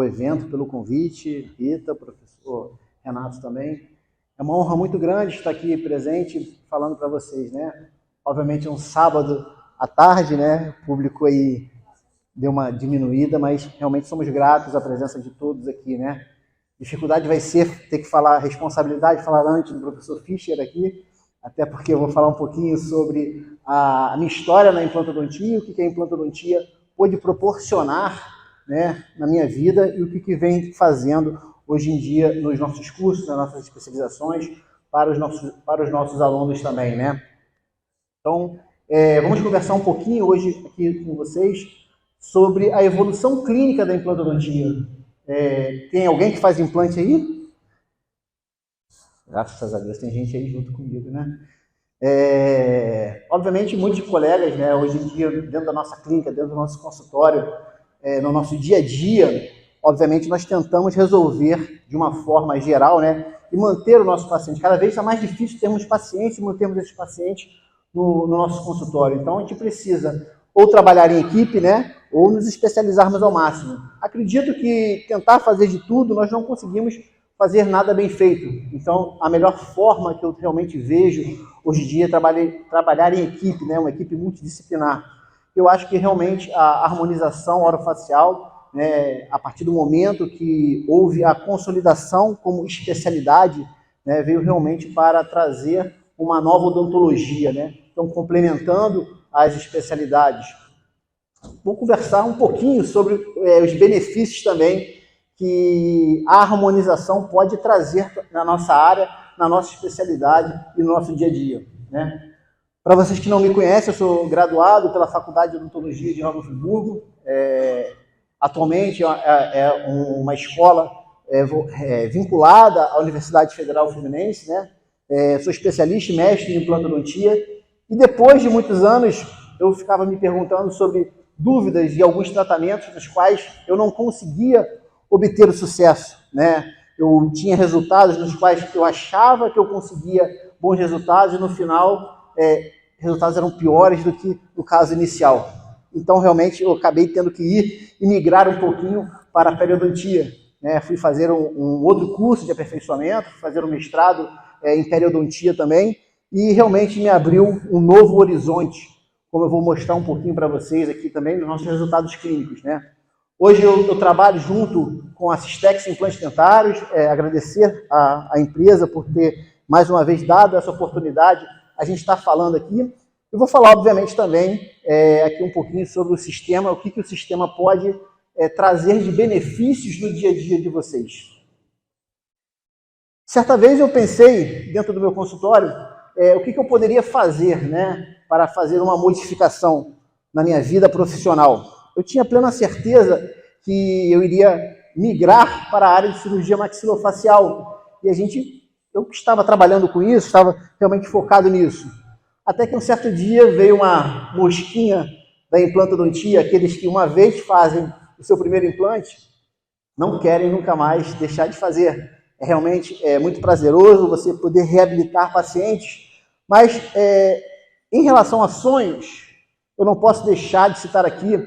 ao evento, pelo convite, Rita, professor Renato também. É uma honra muito grande estar aqui presente, falando para vocês, né? Obviamente é um sábado à tarde, né? O público aí deu uma diminuída, mas realmente somos gratos à presença de todos aqui, né? Dificuldade vai ser ter que falar, responsabilidade, falar antes do professor Fischer aqui, até porque eu vou falar um pouquinho sobre a minha história na implantodontia, o que a implantodontia pôde proporcionar, né, na minha vida e o que vem fazendo hoje em dia nos nossos cursos, nas nossas especializações, para os nossos alunos também, né? Então, vamos conversar um pouquinho hoje aqui com vocês sobre a evolução clínica da implantodontia. Tem alguém que faz implante aí? Graças a Deus tem gente aí junto comigo, né? Obviamente, muitos colegas, né, hoje em dia, dentro da nossa clínica, dentro do nosso consultório, no nosso dia a dia, obviamente, nós tentamos resolver de uma forma geral, né, e manter o nosso paciente. Cada vez é mais difícil termos pacientes e mantermos esses pacientes no nosso consultório. Então, a gente precisa ou trabalhar em equipe, né, ou nos especializarmos ao máximo. Acredito que tentar fazer de tudo, nós não conseguimos fazer nada bem feito. Então, a melhor forma que eu realmente vejo hoje em dia é trabalhar em equipe, né, uma equipe multidisciplinar. Eu acho que realmente a harmonização orofacial, né, a partir do momento que houve a consolidação como especialidade, né, veio realmente para trazer uma nova odontologia, né? Então, complementando as especialidades. Vou conversar um pouquinho sobre os benefícios também que a harmonização pode trazer na nossa área, na nossa especialidade e no nosso dia a dia, né? Para vocês que não me conhecem, eu sou graduado pela Faculdade de Odontologia de Nova Friburgo. Atualmente é uma escola vinculada à Universidade Federal Fluminense, né? Sou especialista e mestre em implantodontia. E depois de muitos anos, eu ficava me perguntando sobre dúvidas de alguns tratamentos nos quais eu não conseguia obter o sucesso, né? Eu tinha resultados nos quais eu achava que eu conseguia bons resultados e no final resultados eram piores do que no caso inicial. Então, realmente, eu acabei tendo que ir e migrar um pouquinho para a periodontia, né? Fui fazer um outro curso de aperfeiçoamento, fazer um mestrado em periodontia também, e realmente me abriu um novo horizonte, como eu vou mostrar um pouquinho para vocês aqui também, nos nossos resultados clínicos, né? Hoje eu trabalho junto com a Cistex Implantes Dentários, agradecer a empresa por ter, mais uma vez, dado essa oportunidade. A gente está falando aqui. Eu vou falar, obviamente, também aqui um pouquinho sobre o sistema, o que o sistema pode trazer de benefícios no dia a dia de vocês. Certa vez eu pensei, dentro do meu consultório, o que eu poderia fazer, né, para fazer uma modificação na minha vida profissional. Eu tinha plena certeza que eu iria migrar para a área de cirurgia maxilofacial. E eu estava trabalhando com isso, estava realmente focado nisso. Até que um certo dia veio uma mosquinha da implantodontia, aqueles que uma vez fazem o seu primeiro implante, não querem nunca mais deixar de fazer. Realmente muito prazeroso você poder reabilitar pacientes, mas em relação a sonhos, eu não posso deixar de citar aqui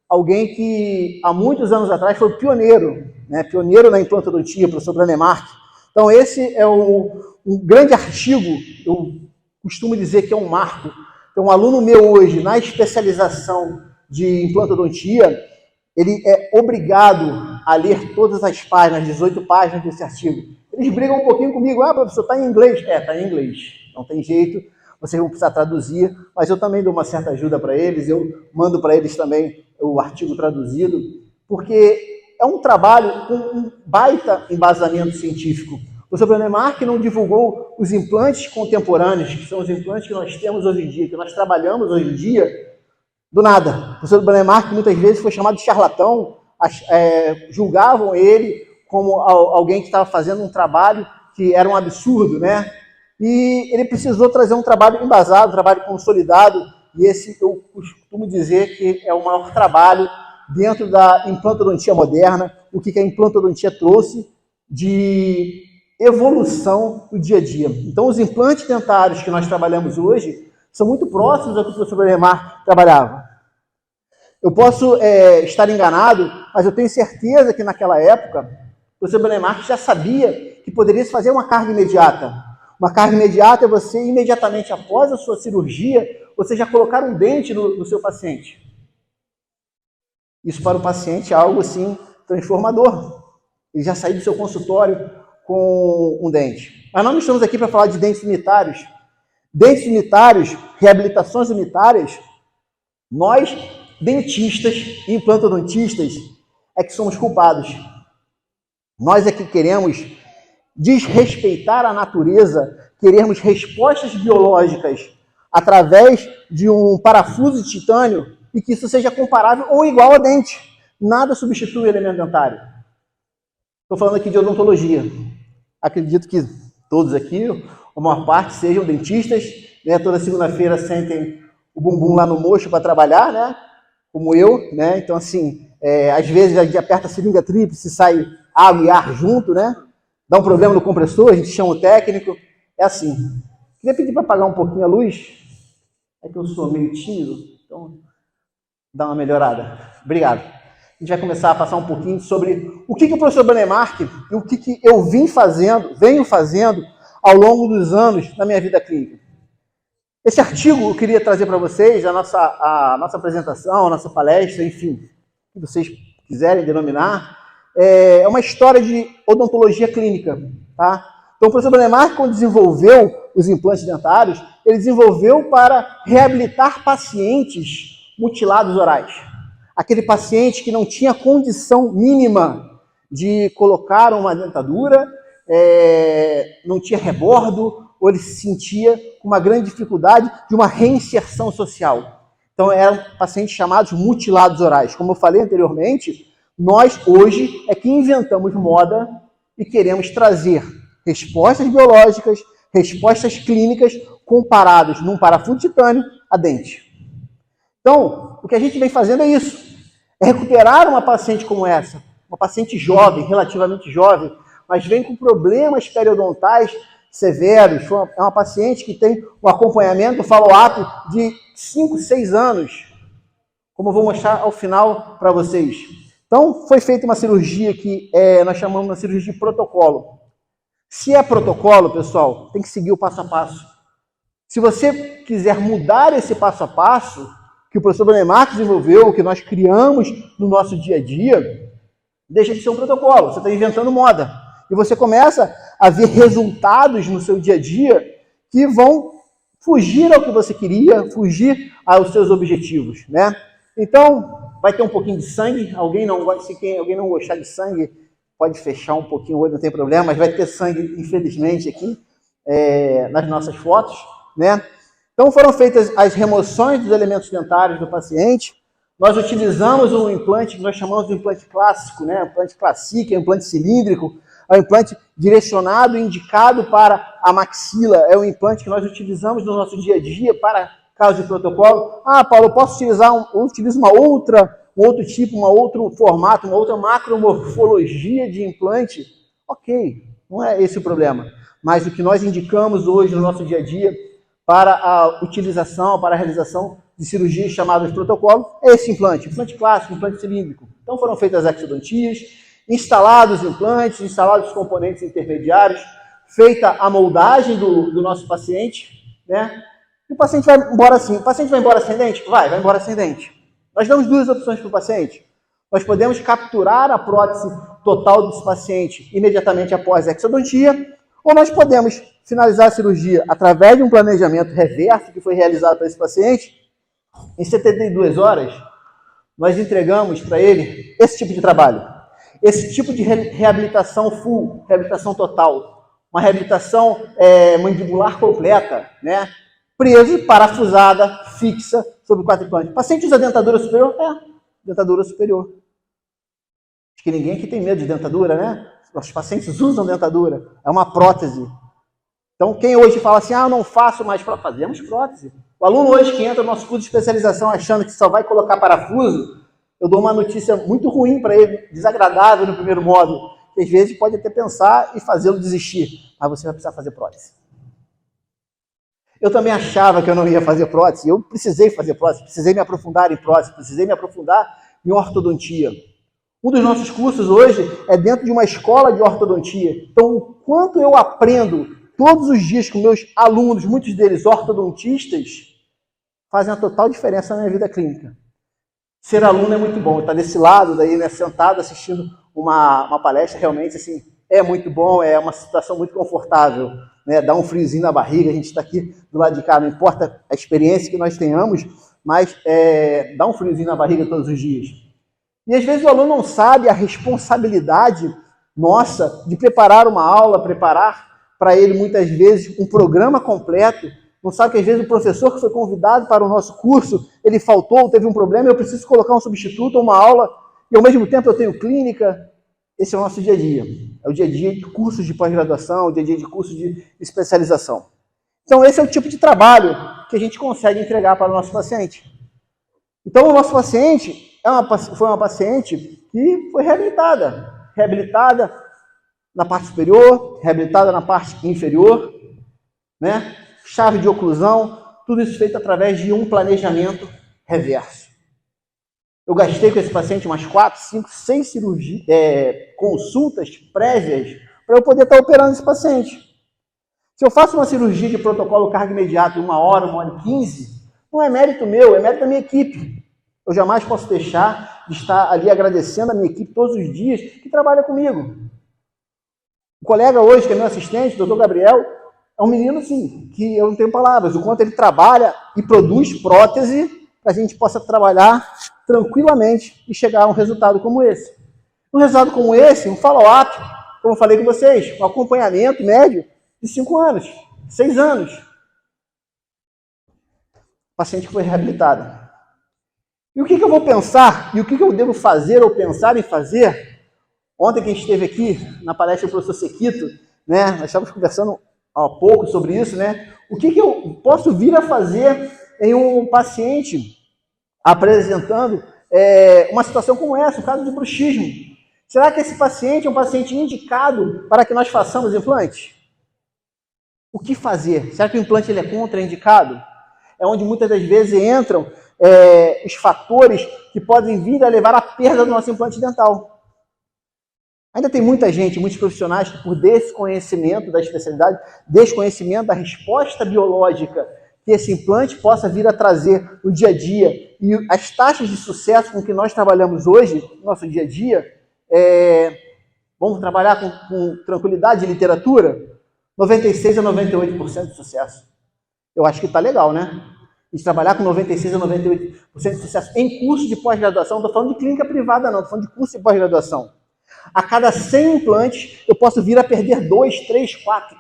alguém que há muitos anos atrás foi pioneiro, né? Pioneiro na implantodontia, o professor Branemark. Então esse é um grande artigo, eu costumo dizer que é um marco. Então um aluno meu hoje, na especialização de implantodontia, ele é obrigado a ler todas as páginas, 18 páginas desse artigo. Eles brigam um pouquinho comigo, professor, está em inglês? Está em inglês, não tem jeito, vocês vão precisar traduzir, mas eu também dou uma certa ajuda para eles, eu mando para eles também o artigo traduzido, porque é um trabalho com um baita embasamento científico. O professor Branemark não divulgou os implantes contemporâneos, que são os implantes que nós temos hoje em dia, que nós trabalhamos hoje em dia, do nada. O professor Branemark muitas vezes foi chamado de charlatão, julgavam ele como alguém que estava fazendo um trabalho que era um absurdo, né? E ele precisou trazer um trabalho embasado, um trabalho consolidado, e esse eu costumo dizer que é o maior trabalho dentro da implantodontia moderna, o que a implantodontia trouxe de evolução no dia a dia. Então, os implantes dentários que nós trabalhamos hoje são muito próximos ao que o professor Branemark trabalhava. Eu posso estar enganado, mas eu tenho certeza que naquela época, o professor Brennemark já sabia que poderia se fazer uma carga imediata. Uma carga imediata é você, imediatamente após a sua cirurgia, você já colocar um dente no seu paciente. Isso para o paciente é algo, assim, transformador. Ele já saiu do seu consultório com um dente. Mas nós não estamos aqui para falar de dentes unitários. Dentes unitários, reabilitações unitárias, nós, dentistas e implantodontistas, é que somos culpados. Nós é que queremos desrespeitar a natureza, queremos respostas biológicas através de um parafuso de titânio e que isso seja comparável ou igual a dente. Nada substitui o elemento dentário. Estou falando aqui de odontologia. Acredito que todos aqui, a maior parte, sejam dentistas, né? Toda segunda-feira sentem o bumbum lá no mocho para trabalhar, né? Como eu, né? Então, assim, às vezes a gente aperta a seringa tríplice, sai água e ar junto, né? Dá um problema no compressor, a gente chama o técnico. É assim. Queria pedir para apagar um pouquinho a luz. É que eu sou meio tímido, então dá uma melhorada. Obrigado. A gente vai começar a passar um pouquinho sobre o que o professor Brennemark e o que eu venho fazendo ao longo dos anos na minha vida clínica. Esse artigo eu queria trazer para vocês, a nossa apresentação, a nossa palestra, enfim, o que vocês quiserem denominar, é uma história de odontologia clínica, tá? Então, o professor Brennemark, quando desenvolveu os implantes dentários, ele desenvolveu para reabilitar pacientes mutilados orais. Aquele paciente que não tinha condição mínima de colocar uma dentadura, não tinha rebordo, ou ele se sentia com uma grande dificuldade de uma reinserção social. Então, eram pacientes chamados mutilados orais. Como eu falei anteriormente, nós hoje é que inventamos moda e queremos trazer respostas biológicas, respostas clínicas comparadas num parafuso de titânio a dente. Então, o que a gente vem fazendo é isso. É recuperar uma paciente como essa, uma paciente jovem, relativamente jovem, mas vem com problemas periodontais severos. É uma paciente que tem um acompanhamento, um follow-up de 5, 6 anos, como eu vou mostrar ao final para vocês. Então, foi feita uma cirurgia que nós chamamos de cirurgia de protocolo. Se é protocolo, pessoal, tem que seguir o passo a passo. Se você quiser mudar esse passo a passo, que o professor Brennemark desenvolveu, que nós criamos no nosso dia a dia, deixa de ser um protocolo, você está inventando moda. E você começa a ver resultados no seu dia a dia que vão fugir ao que você queria, fugir aos seus objetivos, né? Então, vai ter um pouquinho de sangue, alguém não gostar de sangue, pode fechar um pouquinho o olho, não tem problema, mas vai ter sangue, infelizmente, aqui nas nossas fotos, né? Então, foram feitas as remoções dos elementos dentários do paciente. Nós utilizamos um implante que nós chamamos de implante clássico, né? Implante classique, implante cilíndrico, é um implante direcionado e indicado para a maxila. É um implante que nós utilizamos no nosso dia a dia para caso de protocolo. Ah, Paulo, eu posso utilizar um outro tipo, um outro formato, uma outra macromorfologia de implante? Ok, não é esse o problema. Mas o que nós indicamos hoje no nosso dia a dia para a utilização, para a realização de cirurgias chamadas de protocolo, é esse implante clássico, implante cilíndrico. Então foram feitas as exodontias, instalados implantes, instalados os componentes intermediários, feita a moldagem do nosso paciente, né? E o paciente vai embora assim. O paciente vai embora sem dente? Vai embora sem dente. Nós damos duas opções para o paciente. Nós podemos capturar a prótese total desse paciente imediatamente após a exodontia, ou nós podemos finalizar a cirurgia através de um planejamento reverso que foi realizado para esse paciente. Em 72 horas, nós entregamos para ele esse tipo de trabalho. Esse tipo de reabilitação full, reabilitação total. Uma reabilitação mandibular completa, né? Preso, parafusada, fixa, sobre 4 implantes. O paciente usa dentadura superior? Dentadura superior. Acho que ninguém aqui tem medo de dentadura, né? Os pacientes usam dentadura. É uma prótese. Então, quem hoje fala assim, eu não faço mais prótese, fazemos prótese. O aluno hoje que entra no nosso curso de especialização achando que só vai colocar parafuso, eu dou uma notícia muito ruim para ele, desagradável no primeiro módulo, que às vezes pode até pensar e fazê-lo desistir, mas você vai precisar fazer prótese. Eu também achava que eu não ia fazer prótese. Eu precisei fazer prótese, precisei me aprofundar em prótese, precisei me aprofundar em ortodontia. Um dos nossos cursos hoje é dentro de uma escola de ortodontia. Então, o quanto eu aprendo todos os dias com meus alunos, muitos deles ortodontistas, fazem a total diferença na minha vida clínica. Ser aluno é muito bom. Estar desse lado, daí, né, sentado assistindo uma palestra, realmente assim, é muito bom, é uma situação muito confortável. Né? Dá um friozinho na barriga, a gente está aqui do lado de cá, não importa a experiência que nós tenhamos, mas dá um friozinho na barriga todos os dias. E às vezes o aluno não sabe a responsabilidade nossa de preparar uma aula, preparar para ele muitas vezes um programa completo. Não sabe que às vezes o professor que foi convidado para o nosso curso, ele faltou, teve um problema, eu preciso colocar um substituto ou uma aula, e ao mesmo tempo eu tenho clínica. Esse é o nosso dia a dia. É o dia a dia de cursos de pós-graduação, o dia a dia de cursos de especialização. Então esse é o tipo de trabalho que a gente consegue entregar para o nosso paciente. Então o nosso paciente foi uma paciente que foi reabilitada na parte superior, reabilitada na parte inferior, né? Chave de oclusão, tudo isso feito através de um planejamento reverso. Eu gastei com esse paciente umas 4, 5, 6 consultas prévias para eu poder estar operando esse paciente. Se eu faço uma cirurgia de protocolo carga imediata em 1 hora e 15, não é mérito meu, é mérito da minha equipe. Eu jamais posso deixar de estar ali agradecendo a minha equipe todos os dias que trabalha comigo. O colega hoje, que é meu assistente, o doutor Gabriel, é um menino, assim, que eu não tenho palavras. O quanto ele trabalha e produz prótese para a gente possa trabalhar tranquilamente e chegar a um resultado como esse. Um resultado como esse, um follow-up, como eu falei com vocês, um acompanhamento médio de 5 anos, 6 anos. Paciente que foi reabilitado. E o que eu vou pensar, e o que eu devo fazer ou pensar em fazer? Ontem que a gente esteve aqui na palestra do professor Sequito, né, nós estávamos conversando há pouco sobre isso, né? O que eu posso vir a fazer em um paciente apresentando uma situação como essa, um caso de bruxismo? Será que esse paciente é um paciente indicado para que nós façamos implante? O que fazer? Será que o implante ele é contraindicado? É onde muitas das vezes entram os fatores que podem vir a levar à perda do nosso implante dental. Ainda tem muita gente, muitos profissionais que por desconhecimento da especialidade, desconhecimento da resposta biológica que esse implante possa vir a trazer no dia a dia, e as taxas de sucesso com que nós trabalhamos hoje, no nosso dia a dia, vamos trabalhar com tranquilidade de literatura, 96% a 98% de sucesso. Eu acho que está legal, né? A gente trabalhar com 96% a 98% de sucesso em curso de pós-graduação, não estou falando de clínica privada não, estou falando de curso de pós-graduação. A cada 100 implantes, eu posso vir a perder 2, 3, 4.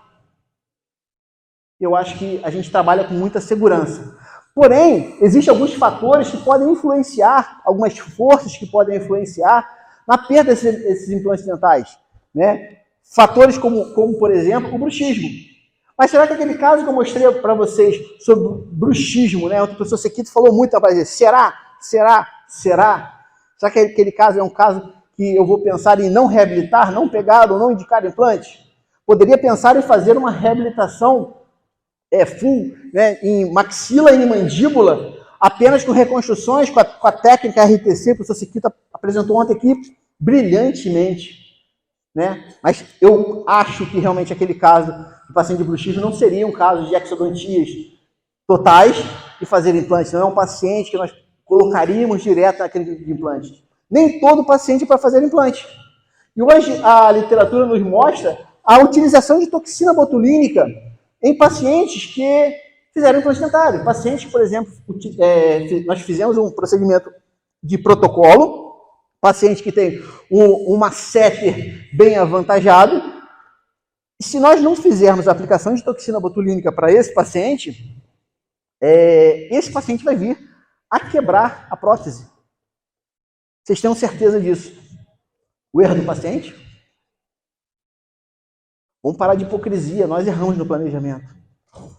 Eu acho que a gente trabalha com muita segurança. Porém, existem alguns fatores que podem influenciar, algumas forças que podem influenciar na perda desses implantes dentais. Né? Fatores como, por exemplo, o bruxismo. Mas será que aquele caso que eu mostrei para vocês sobre bruxismo, né? O professor Sequito falou muito a base, será? Será que aquele caso é um caso que eu vou pensar em não reabilitar, não pegar ou não indicar implante? Poderia pensar em fazer uma reabilitação full, né, em maxila e em mandíbula, apenas com reconstruções, com a técnica RTC, que o professor Sequito apresentou ontem aqui, brilhantemente. Né? Mas eu acho que realmente aquele caso de paciente de bruxismo não seria um caso de exodontias totais e fazer implantes. Não é um paciente que nós colocaríamos direto naquele implante. Nem todo paciente para fazer implante. E hoje a literatura nos mostra a utilização de toxina botulínica em pacientes que fizeram implante dentário. Pacientes, por exemplo, nós fizemos um procedimento de protocolo, paciente que tem um masseter bem avantajado, e se nós não fizermos a aplicação de toxina botulínica para esse paciente vai vir a quebrar a prótese. Vocês tenham certeza disso. O erro do paciente? Vamos parar de hipocrisia, nós erramos no planejamento.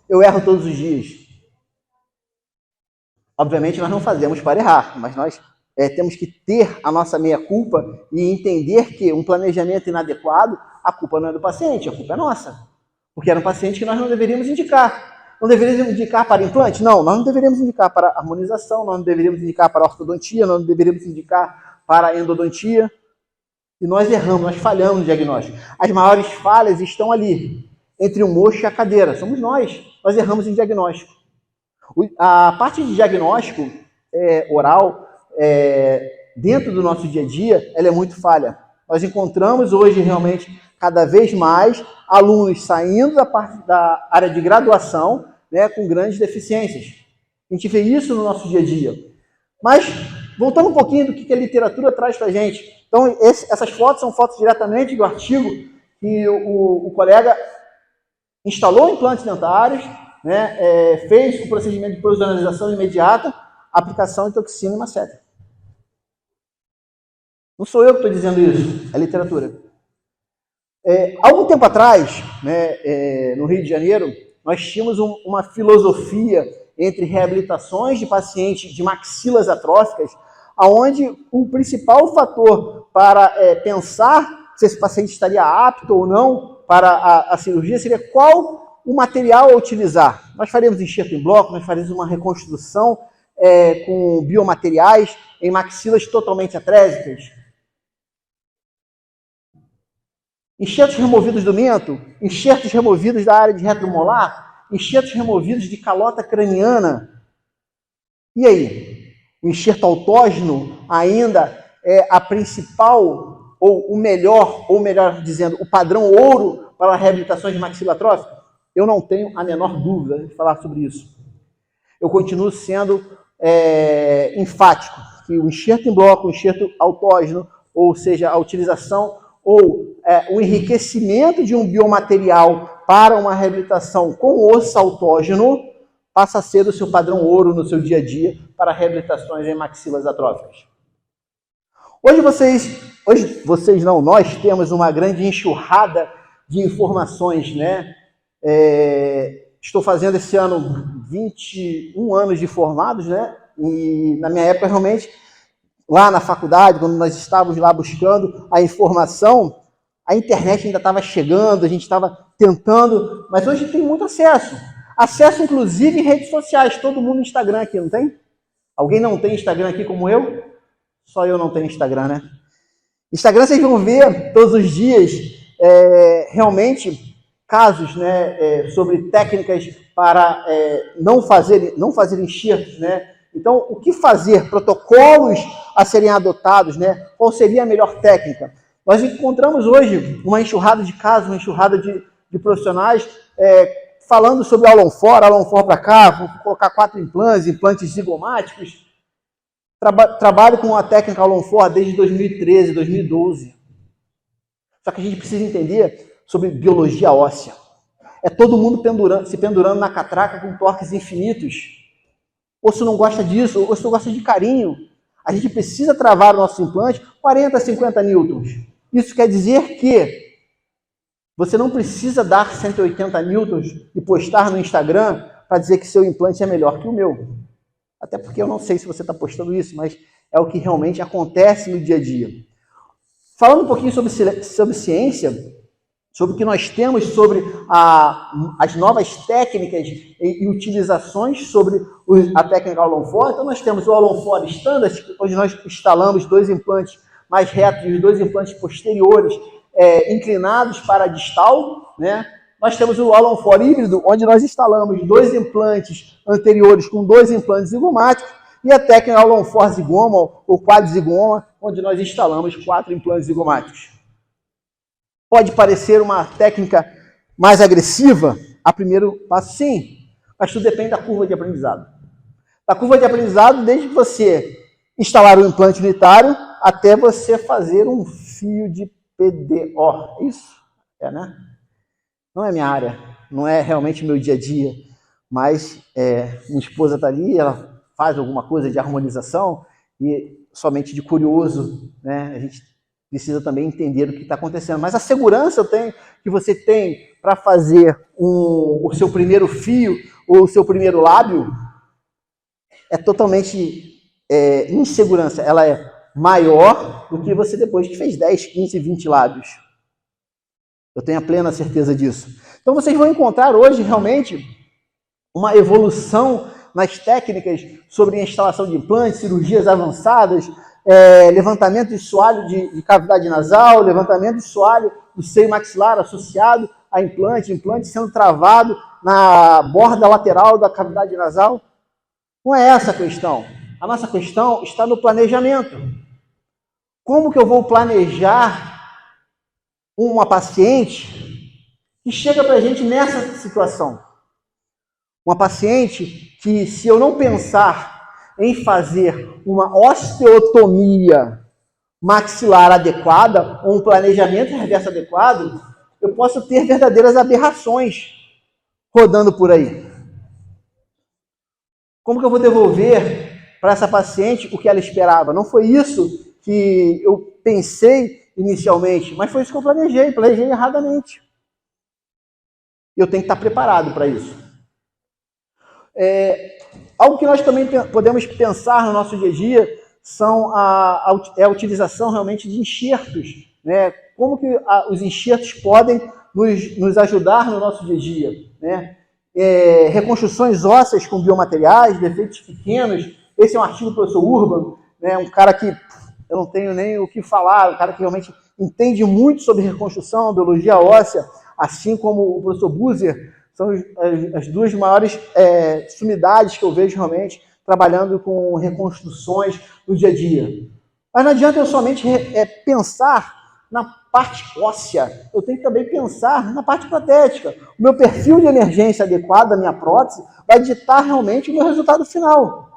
Eu erro todos os dias. Obviamente nós não fazemos para errar, mas nós temos que ter a nossa meia-culpa e entender que um planejamento inadequado, a culpa não é do paciente, a culpa é nossa. Porque era um paciente que nós não deveríamos indicar. Não deveríamos indicar para implante? Não, nós não deveríamos indicar para harmonização, nós não deveríamos indicar para ortodontia, nós não deveríamos indicar para endodontia. E nós erramos, nós falhamos no diagnóstico. As maiores falhas estão ali, entre o mocho e a cadeira. Somos nós erramos em diagnóstico. A parte de diagnóstico oral, dentro do nosso dia a dia, ela é muito falha. Nós encontramos hoje realmente cada vez mais alunos saindo da parte da área de graduação, né, com grandes deficiências. A gente vê isso no nosso dia a dia. Mas, voltando um pouquinho do que a literatura traz para a gente. Então, essas fotos são fotos diretamente do artigo que o colega instalou implantes dentários, né, fez o procedimento de provisionalização imediata, aplicação de toxina e maceta. Não sou eu que estou dizendo isso, é literatura. Algum tempo atrás, né, no Rio de Janeiro, nós tínhamos uma filosofia entre reabilitações de pacientes de maxilas atróficas, onde o principal fator para pensar se esse paciente estaria apto ou não para a cirurgia seria qual o material a utilizar. Nós faríamos enxerto em bloco, nós faríamos uma reconstrução com biomateriais em maxilas totalmente atrésicas. Enxertos removidos do mento, enxertos removidos da área de retromolar, enxertos removidos de calota craniana. E aí? O enxerto autógeno ainda é a principal, ou o melhor, ou melhor dizendo, o padrão ouro para reabilitações de maxila atrófica? Eu não tenho a menor dúvida de falar sobre isso. Eu continuo sendo enfático que o enxerto em bloco, o enxerto autógeno, ou seja, a utilização ou o enriquecimento de um biomaterial para uma reabilitação com osso autógeno passa a ser o seu padrão ouro no seu dia a dia para reabilitações em maxilas atróficas. Nós temos uma grande enxurrada de informações, né? Estou fazendo esse ano 21 anos de formados, né? E na minha época, realmente, lá na faculdade, quando nós estávamos lá buscando a informação, a internet ainda estava chegando, a gente estava tentando, mas hoje tem muito acesso. Acesso, inclusive, em redes sociais. Todo mundo no Instagram aqui, não tem? Alguém não tem Instagram aqui como eu? Só eu não tenho Instagram, né? Instagram vocês vão ver todos os dias, realmente, casos, né, sobre técnicas para não fazer enxertos, né? Então, o que fazer? Protocolos a serem adotados, né? Qual seria a melhor técnica? Nós encontramos hoje uma enxurrada de casos, uma enxurrada de profissionais falando sobre aulão fora para cá, vou colocar 4 implantes zigomáticos. Trabalho com a técnica aulão fora desde 2013, 2012. Só que a gente precisa entender sobre biologia óssea. É todo mundo se pendurando na catraca com torques infinitos. Osso não gosta disso, o osso gosta de carinho. A gente precisa travar o nosso implante 40, 50 newtons. Isso quer dizer que você não precisa dar 180 newtons e postar no Instagram para dizer que seu implante é melhor que o meu. Até porque eu não sei se você está postando isso, mas é o que realmente acontece no dia a dia. Falando um pouquinho sobre ciência, sobre o que nós temos sobre as novas técnicas e utilizações sobre a técnica Aulon For. Então, nós temos o Aulon For Standard, onde nós instalamos 2 implantes mais retos e os 2 implantes posteriores inclinados para a distal, né? Nós temos o Aulon For híbrido, onde nós instalamos 2 implantes anteriores com 2 implantes zigomáticos, e a técnica Aulon For Zigoma, ou quadzigoma, onde nós instalamos 4 implantes zigomáticos. Pode parecer uma técnica mais agressiva, a primeiro passo, sim, mas tudo depende da curva de aprendizado. Da curva de aprendizado, desde que você instalar o implante unitário até você fazer um fio de PDO. Isso? Né? Não é minha área, não é realmente meu dia a dia, mas minha esposa está ali, ela faz alguma coisa de harmonização e somente de curioso, né, a gente precisa também entender o que está acontecendo. Mas a segurança que você tem para fazer o seu primeiro fio ou o seu primeiro lábio é totalmente insegurança. Ela é maior do que você depois que fez 10, 15, 20 lábios. Eu tenho a plena certeza disso. Então vocês vão encontrar hoje realmente uma evolução nas técnicas sobre instalação de implantes, cirurgias avançadas, levantamento de soalho de cavidade nasal, levantamento de soalho do seio maxilar associado a implante sendo travado na borda lateral da cavidade nasal. Não é essa a questão. A nossa questão está no planejamento. Como que eu vou planejar uma paciente que chega para a gente nessa situação? Uma paciente que, se eu não pensar em fazer uma osteotomia maxilar adequada, ou um planejamento reverso adequado, eu posso ter verdadeiras aberrações rodando por aí. Como que eu vou devolver para essa paciente o que ela esperava? Não foi isso que eu pensei inicialmente, mas foi isso que eu planejei erradamente. Eu tenho que estar preparado para isso. Algo que nós também podemos pensar no nosso dia a dia são a utilização realmente de enxertos, né? Como que os enxertos podem nos ajudar no nosso dia a dia, né? Reconstruções ósseas com biomateriais, defeitos pequenos. Esse é um artigo do professor Urban, né? Um cara que eu não tenho nem o que falar, um cara que realmente entende muito sobre reconstrução, biologia óssea, assim como o professor Buser. São as duas maiores sumidades que eu vejo realmente trabalhando com reconstruções no dia a dia. Mas não adianta eu somente pensar na parte óssea, eu tenho que também pensar na parte protética. O meu perfil de emergência adequado da minha prótese vai ditar realmente o meu resultado final.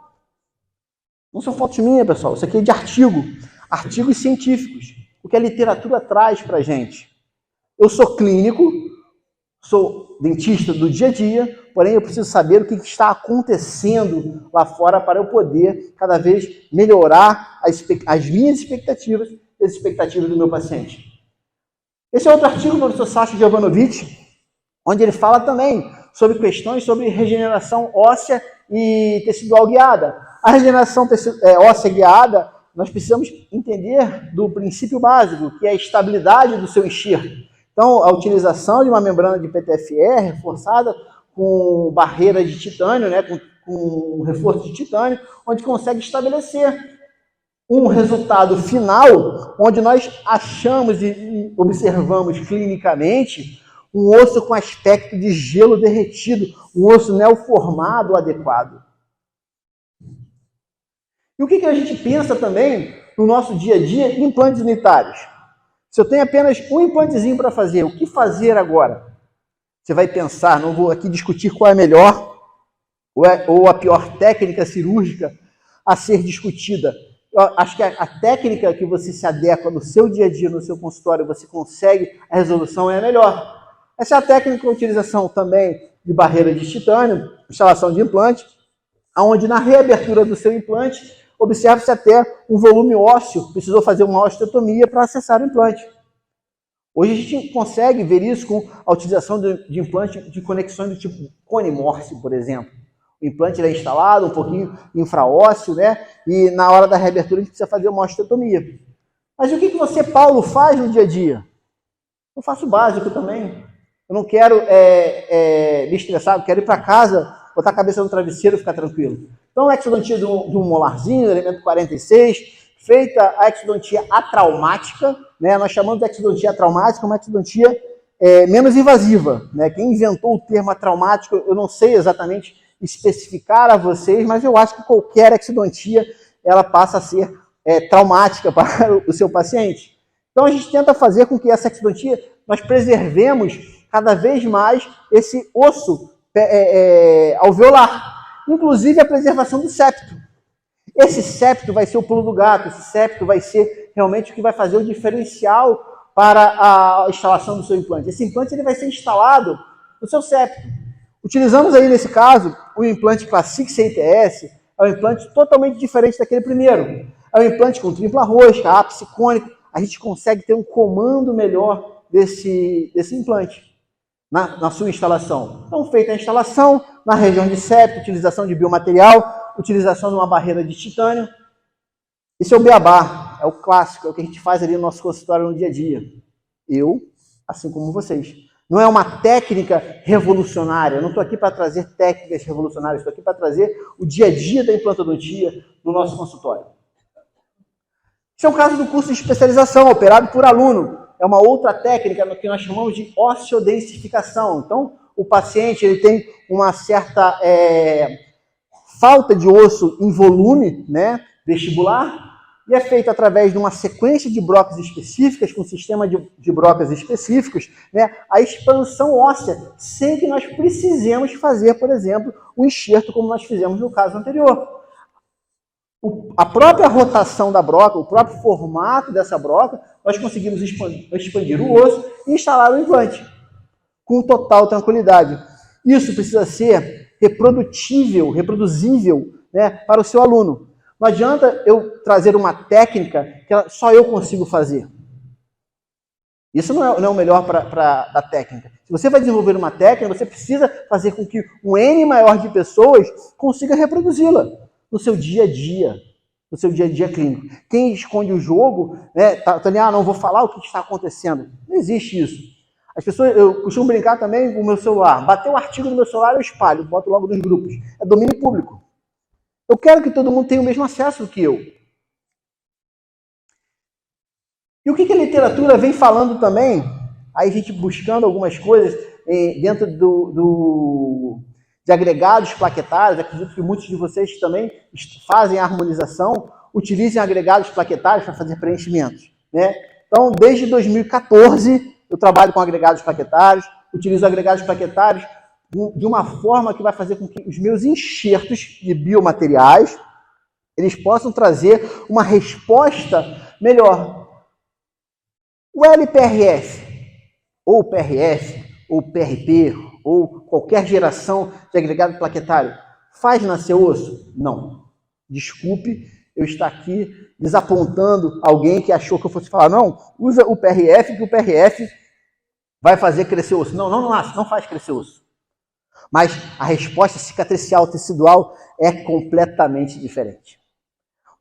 Não são fotos minhas, pessoal, isso aqui é de artigos científicos, o que a literatura traz para a gente. Eu sou clínico, sou dentista do dia a dia, porém eu preciso saber o que está acontecendo lá fora para eu poder cada vez melhorar as minhas expectativas e as expectativas do meu paciente. Esse é outro artigo do professor Sacha Jovanovic, onde ele fala também sobre questões sobre regeneração óssea e tecidual guiada. A regeneração óssea guiada, nós precisamos entender do princípio básico, que é a estabilidade do seu enxerto. Então, a utilização de uma membrana de PTFE reforçada com barreira de titânio, né, com reforço de titânio, onde consegue estabelecer um resultado final, onde nós achamos e observamos clinicamente um osso com aspecto de gelo derretido, um osso neoformado adequado. E o que a gente pensa também no nosso dia a dia em implantes unitários? Se eu tenho apenas um implantezinho para fazer, o que fazer agora? Você vai pensar, não vou aqui discutir qual é a melhor ou a pior técnica cirúrgica a ser discutida. Eu acho que a técnica que você se adequa no seu dia a dia, no seu consultório, você consegue a resolução é a melhor. Essa é a técnica de utilização também de barreira de titânio, instalação de implante, onde na reabertura do seu implante, observa-se até um volume ósseo, precisou fazer uma osteotomia para acessar o implante. Hoje a gente consegue ver isso com a utilização de implante de conexões do tipo cone Morse, por exemplo. O implante é instalado um pouquinho infraósseo, né? E na hora da reabertura a gente precisa fazer uma osteotomia. Mas o que você, Paulo, faz no dia a dia? Eu faço o básico também. Eu não quero me estressar, eu quero ir para casa, botar a cabeça no travesseiro e ficar tranquilo. Então, a exodontia de um molarzinho, elemento 46, feita a exodontia atraumática, né? Nós chamamos de exodontia atraumática uma exodontia menos invasiva, né? Quem inventou o termo atraumático, eu não sei exatamente especificar a vocês, mas eu acho que qualquer exodontia ela passa a ser traumática para o seu paciente. Então, a gente tenta fazer com que essa exodontia, nós preservemos cada vez mais esse osso alveolar, inclusive a preservação do septo. Esse septo vai ser o pulo do gato, esse septo vai ser realmente o que vai fazer o diferencial para a instalação do seu implante. Esse implante ele vai ser instalado no seu septo. Utilizamos aí, nesse caso, o implante Classic CITS, é um implante totalmente diferente daquele primeiro. É um implante com tripla rosca, ápice cônico, a gente consegue ter um comando melhor desse implante na sua instalação. Então, feita a instalação, na região de septo, utilização de biomaterial, utilização de uma barreira de titânio. Esse é o beabá, é o clássico, é o que a gente faz ali no nosso consultório no dia a dia. Eu, assim como vocês. Não é uma técnica revolucionária. Eu não estou aqui para trazer técnicas revolucionárias, estou aqui para trazer o dia a dia da implantodontia no nosso consultório. Esse é o caso do curso de especialização, operado por aluno. É uma outra técnica que nós chamamos de osteodensificação. Então, o paciente ele tem uma certa falta de osso em volume, né, vestibular, e é feito através de uma sequência de brocas específicas, com um sistema de brocas específicos, né, a expansão óssea, sem que nós precisemos fazer, por exemplo, um enxerto, como nós fizemos no caso anterior. A própria rotação da broca, o próprio formato dessa broca, nós conseguimos expandir o osso e instalar o implante, com total tranquilidade. Isso precisa ser reproduzível, né, para o seu aluno. Não adianta eu trazer uma técnica que só eu consigo fazer. Isso não é o melhor da técnica. Se você vai desenvolver uma técnica, você precisa fazer com que um N maior de pessoas consiga reproduzi-la no seu dia a dia, no seu dia a dia clínico. Quem esconde o jogo, né, tá ali, não vou falar o que está acontecendo. Não existe isso. As pessoas, eu costumo brincar também com o meu celular. Bateu o artigo no meu celular, eu espalho, boto logo nos grupos. É domínio público. Eu quero que todo mundo tenha o mesmo acesso que eu. E o que a literatura vem falando também? Aí a gente buscando algumas coisas dentro de agregados plaquetários. Acredito que muitos de vocês também fazem a harmonização, utilizem agregados plaquetários para fazer preenchimentos, né? Então, desde 2014, eu trabalho com agregados plaquetários, utilizo agregados plaquetários de uma forma que vai fazer com que os meus enxertos de biomateriais eles possam trazer uma resposta melhor. O LPRF, ou PRF, ou PRP, ou qualquer geração de agregado plaquetário, faz nascer osso? Não. Desculpe eu estar aqui desapontando alguém que achou que eu fosse falar, não, usa o PRF, que o PRF vai fazer crescer osso. Não, não nasce, não faz crescer osso. Mas a resposta cicatricial tecidual é completamente diferente.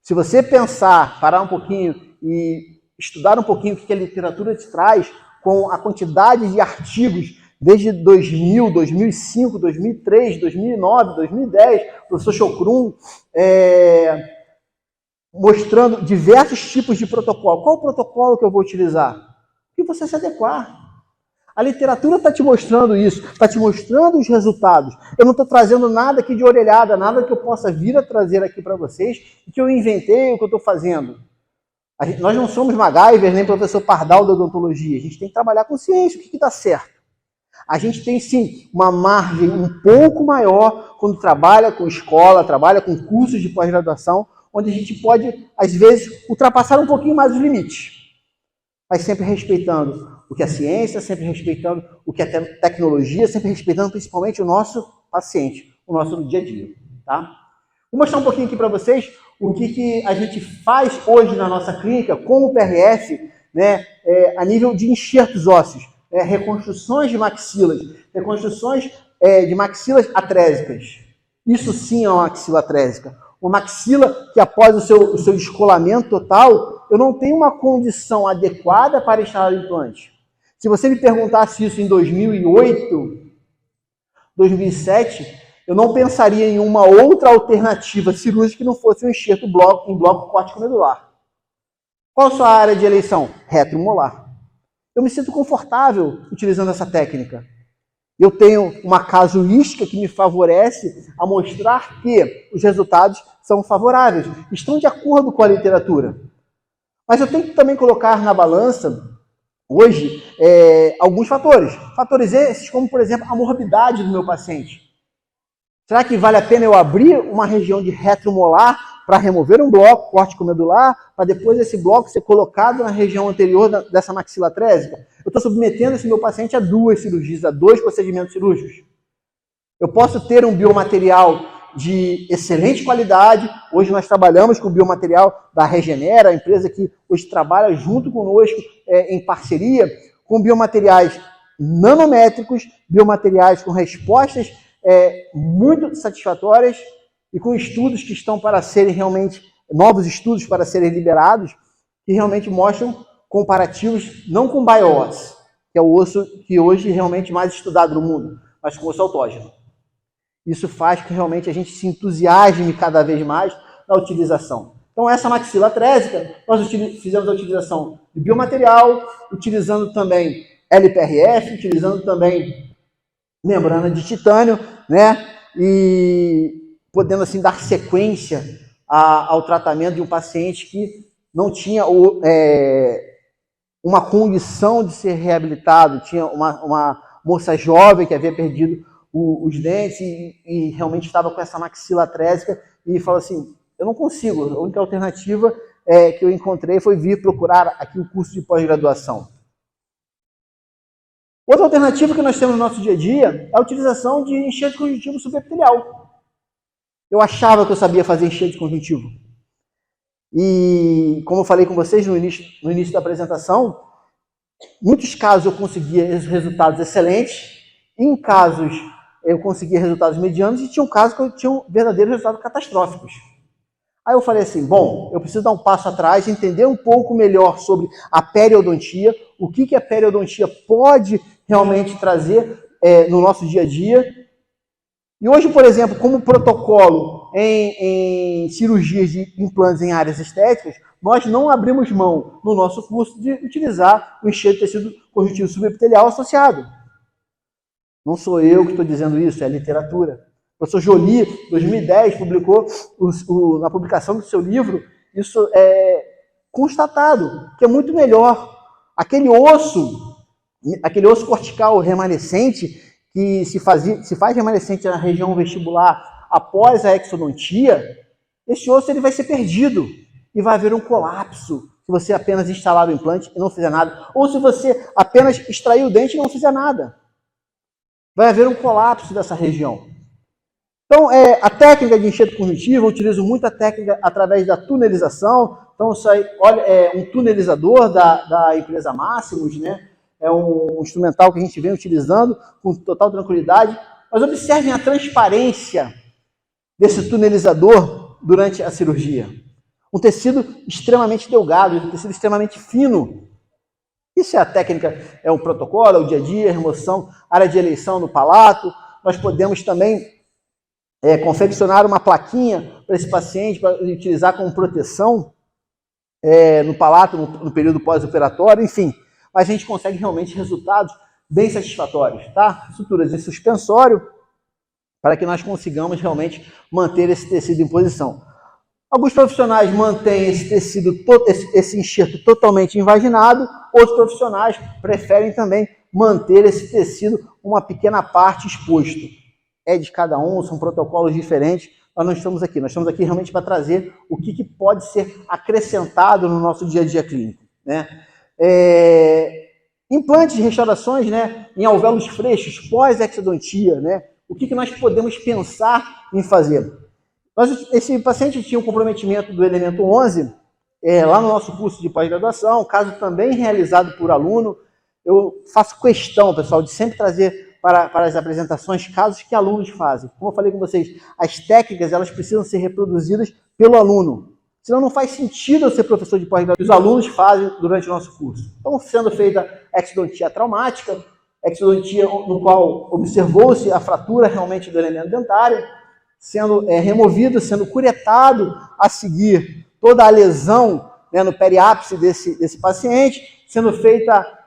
Se você pensar, parar um pouquinho e estudar um pouquinho o que a literatura te traz, com a quantidade de artigos desde 2000, 2005, 2003, 2009, 2010, o professor Chocrum, mostrando diversos tipos de protocolo. Qual o protocolo que eu vou utilizar? E você se adequar. A literatura está te mostrando isso, está te mostrando os resultados. Eu não estou trazendo nada aqui de orelhada, nada que eu possa vir a trazer aqui para vocês, que eu inventei, o que eu estou fazendo. Nós não somos MacGyver, nem professor Pardal da odontologia. A gente tem que trabalhar com ciência, o que dá certo. A gente tem, sim, uma margem um pouco maior quando trabalha com escola, trabalha com cursos de pós-graduação, onde a gente pode, às vezes, ultrapassar um pouquinho mais os limites. Mas sempre respeitando o que é ciência, sempre respeitando o que é tecnologia, sempre respeitando principalmente o nosso paciente, o nosso dia a dia. Tá? Vou mostrar um pouquinho aqui para vocês o que a gente faz hoje na nossa clínica com o PRF, né, a nível de enxertos ósseos, reconstruções de maxilas, reconstruções de maxilas atrésicas. Isso sim é uma maxila atrésica. Uma maxila que após o seu descolamento total, eu não tenho uma condição adequada para instalar o implante. Se você me perguntasse isso em 2008, 2007, eu não pensaria em uma outra alternativa cirúrgica que não fosse um enxerto em bloco córtico-medular. Qual a sua área de eleição? Retromolar. Eu me sinto confortável utilizando essa técnica. Eu tenho uma casuística que me favorece a mostrar que os resultados são favoráveis, estão de acordo com a literatura. Mas eu tenho que também colocar na balança, hoje, alguns fatores. Fatores esses como, por exemplo, a morbidade do meu paciente. Será que vale a pena eu abrir uma região de retromolar para remover um bloco córtico-medular, para depois esse bloco ser colocado na região anterior dessa maxila atrésica? Eu estou submetendo esse meu paciente a 2 cirurgias, a 2 procedimentos cirúrgicos. Eu posso ter um biomaterial de excelente qualidade. Hoje nós trabalhamos com o biomaterial da Regenera, a empresa que hoje trabalha junto conosco em parceria, com biomateriais nanométricos, biomateriais com respostas muito satisfatórias e com estudos que estão para serem realmente, novos estudos para serem liberados, que realmente mostram comparativos, não com biópsia, que é o osso que hoje é realmente mais estudado no mundo, mas com osso autógeno. Isso faz que realmente a gente se entusiasme cada vez mais na utilização. Então, essa maxila trésica, nós fizemos a utilização de biomaterial, utilizando também LPRF, utilizando também membrana de titânio, né? E podendo assim dar sequência ao tratamento de um paciente que não tinha uma condição de ser reabilitado, tinha uma moça jovem que havia perdido os dentes e realmente estava com essa maxila trésica e falou assim, eu não consigo, a única alternativa que eu encontrei foi vir procurar aqui o curso de pós-graduação. Outra alternativa que nós temos no nosso dia a dia é a utilização de enxerto conjuntivo subepitelial. Eu achava que eu sabia fazer enxerto conjuntivo. E, como eu falei com vocês no início da apresentação, muitos casos eu conseguia resultados excelentes, em casos eu conseguia resultados medianos, e tinha um caso que eu tinha verdadeiros resultados catastróficos. Aí eu falei assim, bom, eu preciso dar um passo atrás, entender um pouco melhor sobre a periodontia, o que a periodontia pode realmente trazer no nosso dia a dia. E hoje, por exemplo, como protocolo em cirurgias de implantes em áreas estéticas, nós não abrimos mão no nosso curso de utilizar o enxerto de tecido conjuntivo subepitelial associado. Não sou eu que estou dizendo isso, é a literatura. O professor Joly, em 2010, publicou na publicação do seu livro, isso é constatado, que é muito melhor. Aquele osso cortical remanescente, que se faz remanescente na região vestibular após a exodontia, esse osso ele vai ser perdido e vai haver um colapso se você apenas instalar o implante e não fizer nada. Ou se você apenas extrair o dente e não fizer nada. Vai haver um colapso dessa região. Então, a técnica de enxerto conjuntivo, eu utilizo muito a técnica através da tunelização. Então, isso aí, olha, é um tunelizador da empresa Máximos, né? É um instrumental que a gente vem utilizando com total tranquilidade. Mas observem a transparência desse tunelizador durante a cirurgia. Um tecido extremamente delgado, um tecido extremamente fino. Isso é a técnica, é o protocolo, é o dia a dia, remoção, área de eleição no palato. Nós podemos também confeccionar uma plaquinha para esse paciente, para utilizar como proteção no palato, no período pós-operatório, enfim. Mas a gente consegue realmente resultados bem satisfatórios, tá? Estruturas de suspensório, para que nós consigamos realmente manter esse tecido em posição. Alguns profissionais mantêm esse tecido, esse enxerto totalmente invaginado, outros profissionais preferem também manter esse tecido uma pequena parte exposto. É de cada um, são protocolos diferentes, nós não estamos aqui. Nós estamos aqui realmente para trazer o que pode ser acrescentado no nosso dia a dia clínico, né? Implantes e restaurações, né, em alvéolos freixos, pós-exodontia, né? O que nós podemos pensar em fazer? Esse paciente tinha um comprometimento do elemento 11, lá no nosso curso de pós-graduação, caso também realizado por aluno. Eu faço questão, pessoal, de sempre trazer para as apresentações casos que alunos fazem. Como eu falei com vocês, as técnicas elas precisam ser reproduzidas pelo aluno. Senão não faz sentido eu ser professor de pós-graduação. Os alunos fazem durante o nosso curso. Então, sendo feita exodontia traumática, exodontia no qual observou-se a fratura realmente do elemento dentário, sendo removido, sendo curetado a seguir toda a lesão, né, no periápice desse paciente, sendo feita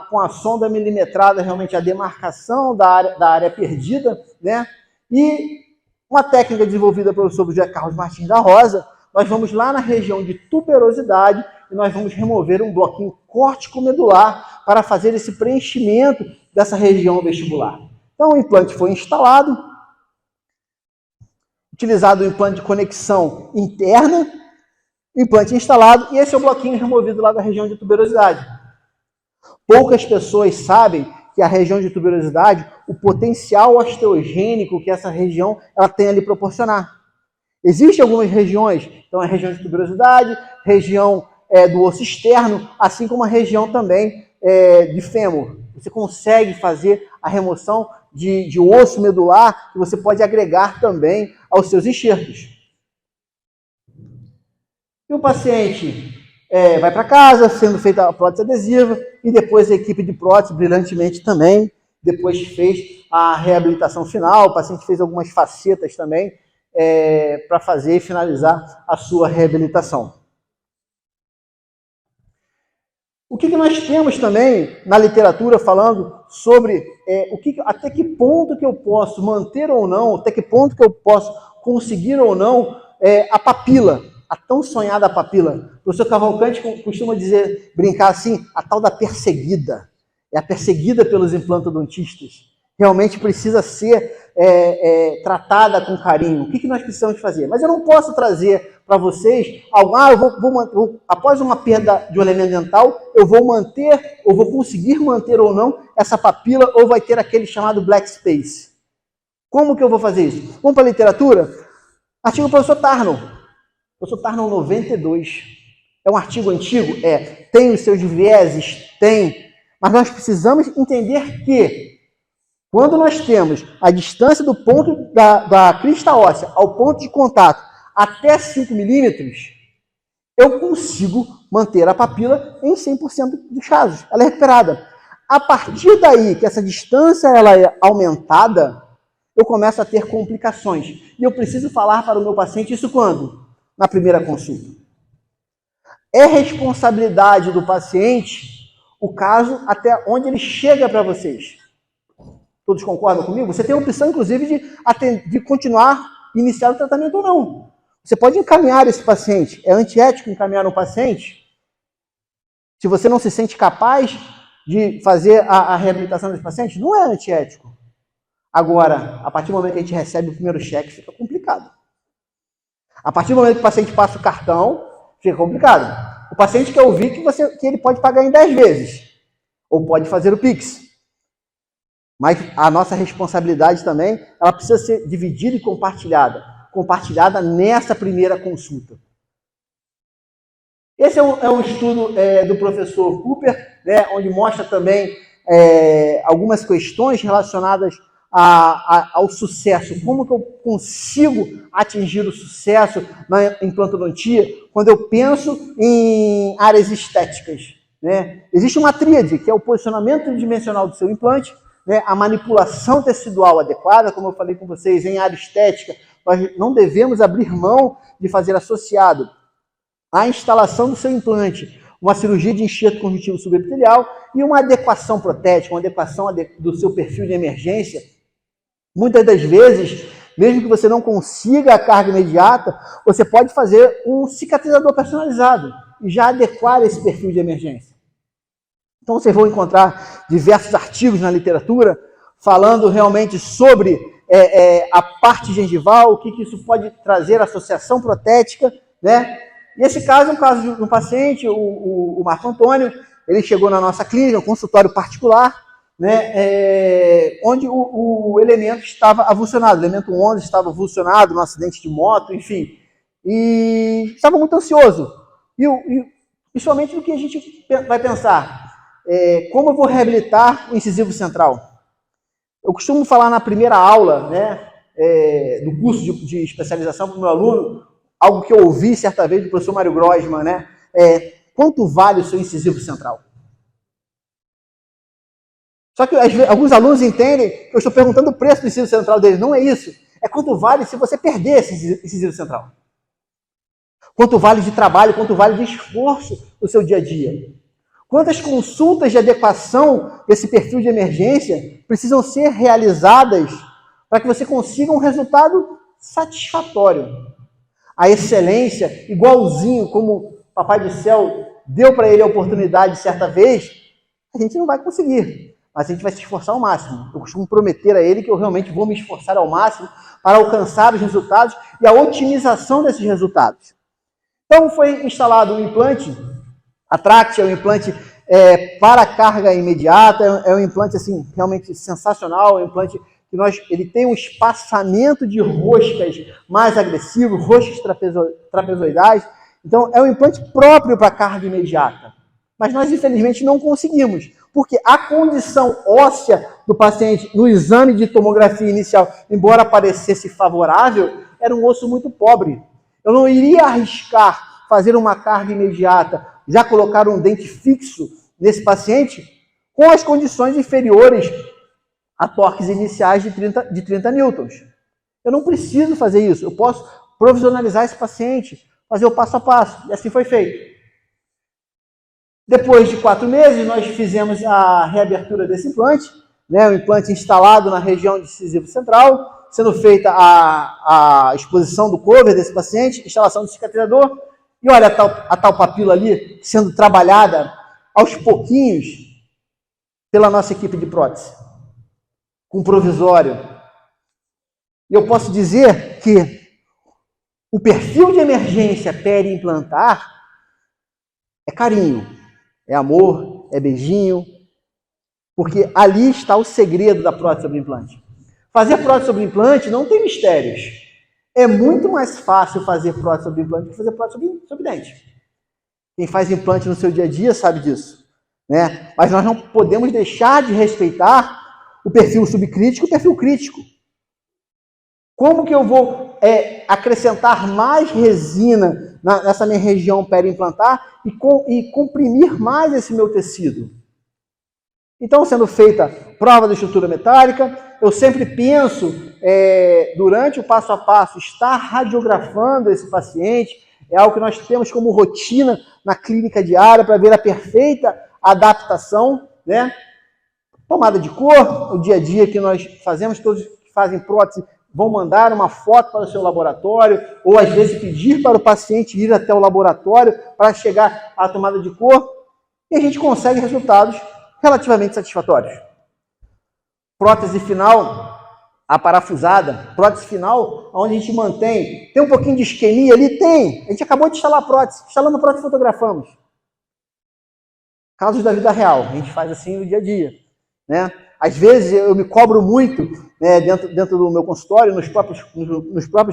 com a sonda milimetrada realmente a demarcação da área perdida, né? E uma técnica desenvolvida pelo professor José Carlos Martins da Rosa, nós vamos lá na região de tuberosidade e nós vamos remover um bloquinho córtico-medular para fazer esse preenchimento dessa região vestibular. Então o implante foi instalado, utilizado o implante de conexão interna, implante instalado, e esse é o bloquinho removido lá da região de tuberosidade. Poucas pessoas sabem que a região de tuberosidade, o potencial osteogênico que essa região ela tem a lhe proporcionar. Existem algumas regiões, então a região de tuberosidade, região do osso externo, assim como a região também de fêmur. Você consegue fazer a remoção de osso medular que você pode agregar também aos seus enxertos. E o paciente vai para casa, sendo feita a prótese adesiva, e depois a equipe de prótese, brilhantemente também, depois fez a reabilitação final, o paciente fez algumas facetas também, para fazer e finalizar a sua reabilitação. O que nós temos também na literatura falando sobre até que ponto que eu posso manter ou não, até que ponto que eu posso conseguir ou não a papila, a tão sonhada papila. O professor Cavalcante costuma brincar assim, a tal da perseguida. É a perseguida pelos implantodontistas. Realmente precisa ser tratada com carinho. O que nós precisamos fazer? Mas eu não posso trazer para vocês algo, após uma perda de um elemento dental, eu vou manter, ou vou conseguir manter ou não essa papila, ou vai ter aquele chamado black space. Como que eu vou fazer isso? Vamos para a literatura? Artigo do professor Tarnow. Professor Tarnow 92. É um artigo antigo? Tem os seus vieses? Tem. Mas nós precisamos entender que quando nós temos a distância do ponto da crista óssea ao ponto de contato até 5 milímetros, eu consigo manter a papila em 100% dos casos. Ela é recuperada. A partir daí que essa distância ela é aumentada, eu começo a ter complicações. E eu preciso falar para o meu paciente isso quando? Na primeira consulta. É responsabilidade do paciente o caso até onde ele chega para vocês. Todos concordam comigo? Você tem a opção, inclusive, de continuar, iniciar o tratamento ou não. Você pode encaminhar esse paciente. É antiético encaminhar um paciente? Se você não se sente capaz de fazer a reabilitação desse paciente, não é antiético. Agora, a partir do momento que a gente recebe o primeiro cheque, fica complicado. A partir do momento que o paciente passa o cartão, fica complicado. O paciente quer ouvir que ele pode pagar em 10 vezes. Ou pode fazer o Pix. Mas a nossa responsabilidade também, ela precisa ser dividida e compartilhada. Compartilhada nessa primeira consulta. Esse é um estudo do professor Cooper, né, onde mostra também algumas questões relacionadas ao sucesso. Como que eu consigo atingir o sucesso na implantodontia quando eu penso em áreas estéticas, né? Existe uma tríade, que é o posicionamento tridimensional do seu implante, né, a manipulação tecidual adequada, como eu falei com vocês, em área estética, nós não devemos abrir mão de fazer associado à instalação do seu implante uma cirurgia de enxerto conjuntivo subepitelial e uma adequação protética, uma adequação do seu perfil de emergência. Muitas das vezes, mesmo que você não consiga a carga imediata, você pode fazer um cicatrizador personalizado e já adequar esse perfil de emergência. Então vocês vão encontrar diversos artigos na literatura falando realmente sobre a parte gengival, o que isso pode trazer, associação protética, né? E esse caso é um caso de um paciente, o Marco Antônio, ele chegou na nossa clínica, um consultório particular, né, onde o elemento estava avulsionado, o elemento 11 estava avulsionado no acidente de moto, enfim, e estava muito ansioso. E principalmente no que a gente vai pensar, como eu vou reabilitar o incisivo central? Eu costumo falar na primeira aula, né, do curso de especialização para o meu aluno, algo que eu ouvi certa vez do professor Mário Grossman, né, quanto vale o seu incisivo central? Só que alguns alunos entendem que eu estou perguntando o preço do incisivo central deles. Não é isso. É quanto vale se você perder esse incisivo central. Quanto vale de trabalho, quanto vale de esforço no seu dia a dia. Quantas consultas de adequação desse perfil de emergência precisam ser realizadas para que você consiga um resultado satisfatório. A excelência, igualzinho como o Papai do Céu deu para ele a oportunidade certa vez, a gente não vai conseguir. Mas a gente vai se esforçar ao máximo. Eu costumo prometer a ele que eu realmente vou me esforçar ao máximo para alcançar os resultados e a otimização desses resultados. Então foi instalado um implante, a Tract é um implante para carga imediata, é um implante assim, realmente sensacional, é um implante que ele tem um espaçamento de roscas mais agressivo, roscas trapezoidais, então é um implante próprio para carga imediata. Mas nós, infelizmente, não conseguimos, porque a condição óssea do paciente no exame de tomografia inicial, embora parecesse favorável, era um osso muito pobre. Eu não iria arriscar fazer uma carga imediata já colocar um dente fixo nesse paciente com as condições inferiores a torques iniciais de 30 newtons. Eu não preciso fazer isso, eu posso provisionalizar esse paciente, fazer o passo a passo, e assim foi feito. Depois de 4 meses, nós fizemos a reabertura desse implante, né, o implante instalado na região incisivo central, sendo feita a exposição do cover desse paciente, instalação do cicatrizador, e olha a tal papila ali sendo trabalhada aos pouquinhos pela nossa equipe de prótese, com provisório. E eu posso dizer que o perfil de emergência peri-implantar é carinho, é amor, é beijinho, porque ali está o segredo da prótese sobre implante. Fazer prótese sobre implante não tem mistérios. É muito mais fácil fazer prótese sobre implante do que fazer prótese sobre dente. Quem faz implante no seu dia a dia sabe disso, né? Mas nós não podemos deixar de respeitar o perfil subcrítico e o perfil crítico. Como que eu vou acrescentar mais resina nessa minha região peri-implantar e comprimir mais esse meu tecido? Então, sendo feita prova da estrutura metálica, eu sempre penso, durante o passo a passo, estar radiografando esse paciente, é algo que nós temos como rotina na clínica diária para ver a perfeita adaptação, né? Tomada de cor, o dia a dia que nós fazemos, todos que fazem prótese vão mandar uma foto para o seu laboratório, ou às vezes pedir para o paciente ir até o laboratório para chegar à tomada de cor, e a gente consegue resultados relativamente satisfatórios. Prótese final, a parafusada, prótese final, onde a gente mantém, tem um pouquinho de isquemia ali? Tem! A gente acabou de instalar a prótese, instalando a prótese fotografamos. Casos da vida real, a gente faz assim no dia a dia, né? Às vezes eu me cobro muito, né, dentro do meu consultório, nos próprios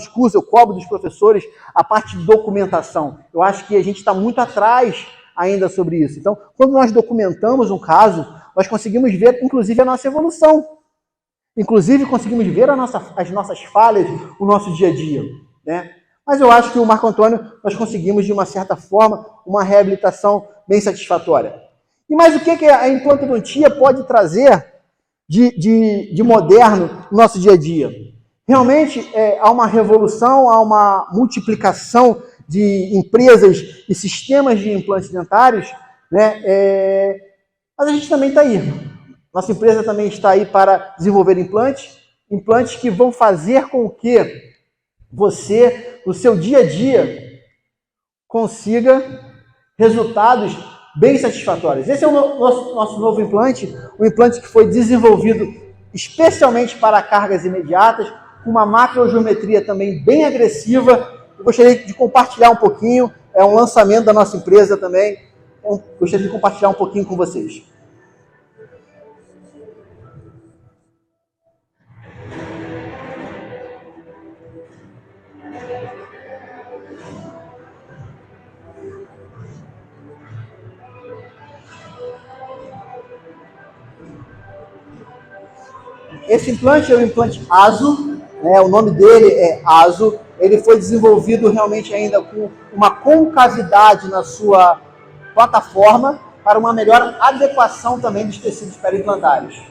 cursos, eu cobro dos professores a parte de documentação. Eu acho que a gente está muito atrás ainda sobre isso. Então, quando nós documentamos um caso, nós conseguimos ver, inclusive, a nossa evolução. Inclusive, conseguimos ver as nossas falhas, o nosso dia a dia, né? Mas eu acho que o Marco Antônio, nós conseguimos, de uma certa forma, uma reabilitação bem satisfatória. E mais o que a implantodontia pode trazer de moderno no nosso dia a dia? Realmente, há uma revolução, há uma multiplicação de empresas e sistemas de implantes dentários, né? Mas a gente também está aí. Nossa empresa também está aí para desenvolver implantes que vão fazer com que você, no seu dia a dia, consiga resultados bem satisfatórios. Esse é o nosso novo implante, um implante que foi desenvolvido especialmente para cargas imediatas, com uma macrogeometria também bem agressiva. Eu gostaria de compartilhar um pouquinho, é um lançamento da nossa empresa também, então, gostaria de compartilhar um pouquinho com vocês. Esse implante é o implante ASO, né? O nome dele é ASO. Ele foi desenvolvido realmente ainda com uma concavidade na sua plataforma para uma melhor adequação também dos tecidos periimplantários.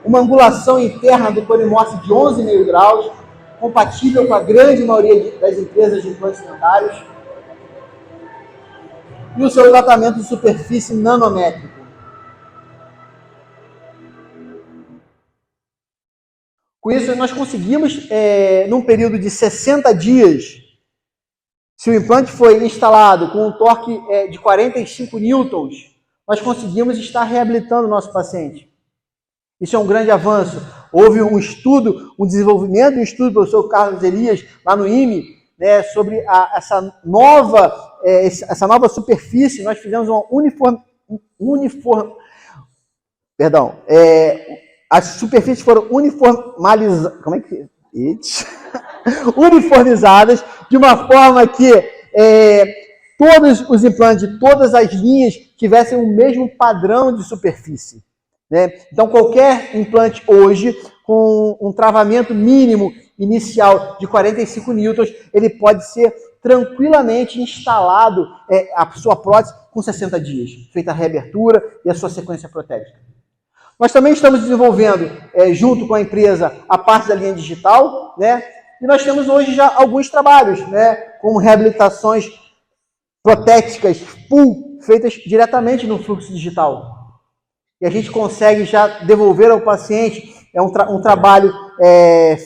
Uma angulação interna do polimorfo de 11,5 graus, compatível com a grande maioria das empresas de implantes dentários. E o seu tratamento de superfície nanométrico. Com isso, nós conseguimos, num período de 60 dias, se o implante foi instalado com um torque de 45 newtons, nós conseguimos estar reabilitando o nosso paciente. Isso é um grande avanço. Houve um estudo, um desenvolvimento, um estudo do professor Carlos Elias, lá no IME, né, sobre essa nova superfície. Nós fizemos uma as superfícies foram uniformizadas de uma forma que todos os implantes de todas as linhas tivessem o mesmo padrão de superfície, né? Então, qualquer implante hoje, com um travamento mínimo inicial de 45 newtons, ele pode ser tranquilamente instalado, a sua prótese, com 60 dias, feita a reabertura e a sua sequência protética. Nós também estamos desenvolvendo, junto com a empresa, a parte da linha digital, né? E nós temos hoje já alguns trabalhos, né? Como reabilitações protéticas full, feitas diretamente no fluxo digital. E a gente consegue já devolver ao paciente um trabalho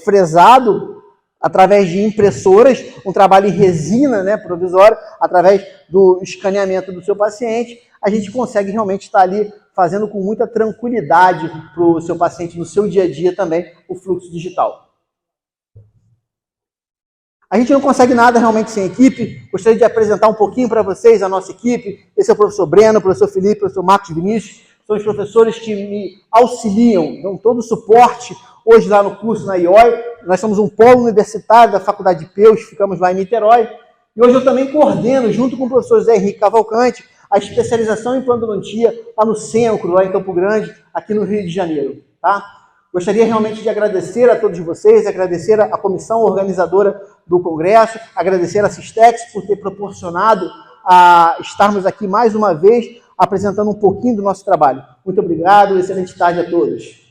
fresado através de impressoras, um trabalho em resina, né, provisório, através do escaneamento do seu paciente, a gente consegue realmente estar ali fazendo com muita tranquilidade para o seu paciente no seu dia a dia também o fluxo digital. A gente não consegue nada realmente sem equipe. Gostaria de apresentar um pouquinho para vocês a nossa equipe. Esse é o professor Breno, o professor Felipe, o professor Marcos Vinícius. São os professores que me auxiliam, dão todo o suporte hoje lá no curso na IOI. Nós somos um polo universitário da Faculdade de Peus, ficamos lá em Niterói. E hoje eu também coordeno, junto com o professor Zé Henrique Cavalcante, a especialização em endodontia lá no Centro, lá em Campo Grande, aqui no Rio de Janeiro. Tá? Gostaria realmente de agradecer a todos vocês, agradecer a comissão organizadora do Congresso, agradecer a Sistex por ter proporcionado a estarmos aqui mais uma vez apresentando um pouquinho do nosso trabalho. Muito obrigado, excelente tarde a todos.